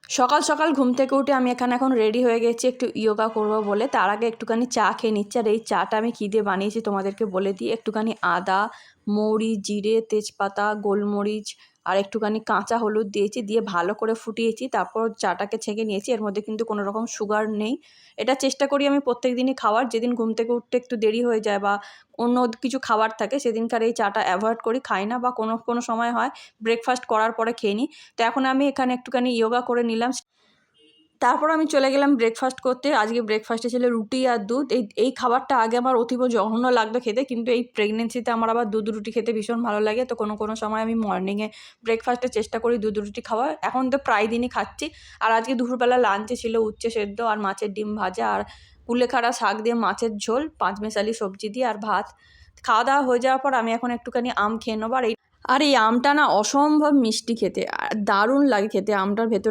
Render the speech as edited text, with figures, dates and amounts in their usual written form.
সকাল সকাল ঘুম থেকে উঠে আমি এখন রেডি হয়ে গেছি একটু ইয়োগা করব বলে। তার আগে একটুখানি চা খেয়ে নিচ্ছি। আর এই চাটা আমি কী দিয়ে বানিয়েছি তোমাদেরকে বলে দিই। একটুখানি আদা, মৌরি, জিরে, তেজপাতা, গোলমরিচ আর একটুখানি কাঁচা হলুদ দিয়েছি, দিয়ে ভালো করে ফুটিয়েছি। তারপর চাটাকে ছেঁকে নিয়েছি। এর মধ্যে কিন্তু কোনো রকম সুগার নেই। এটা চেষ্টা করি আমি প্রত্যেক দিনই খাওয়ার। যেদিন ঘুম থেকে উঠতে একটু দেরি হয়ে যায় বা অন্য কিছু খাবার থাকে সেদিনকার এই চাটা অ্যাভয়েড করি, খাই না। বা কোনো সময় হয় ব্রেকফাস্ট করার পরে খেয়ে নিই। তো এখন আমি এখানে একটুখানি ইয়োগা করে নিলাম। তারপর আমি চলে গেলাম ব্রেকফাস্ট করতে। আজকে ব্রেকফাস্টে ছিল রুটি আর দুধ। এই খাবারটা আগে আমার অতীব জঘন্য লাগতো খেতে, কিন্তু এই প্রেগনেন্সিতে আমার আবার দুধ রুটি খেতে ভীষণ ভালো লাগে। তো কোনো সময় আমি মর্নিংয়ে ব্রেকফাস্টে চেষ্টা করি দুধ রুটি খাওয়ার। এখন তো প্রায় দিনই খাচ্ছি। আর আজকে দুপুরবেলা লাঞ্চে ছিল উচ্ছে সেদ্ধ আর মাছের ডিম ভাজা আর কুলেখাড়া শাক দিয়ে মাছের ঝোল, পাঁচমেশালি সবজি দিয়ে আর ভাত। খাওয়া দাওয়া হয়ে যাওয়ার পর আমি এখন একটুখানি আম খেয়ে নেবো। আর এই আমটা না অসম্ভব মিষ্টি খেতে, আর দারুণ লাগে খেতে। আমটার ভেতরে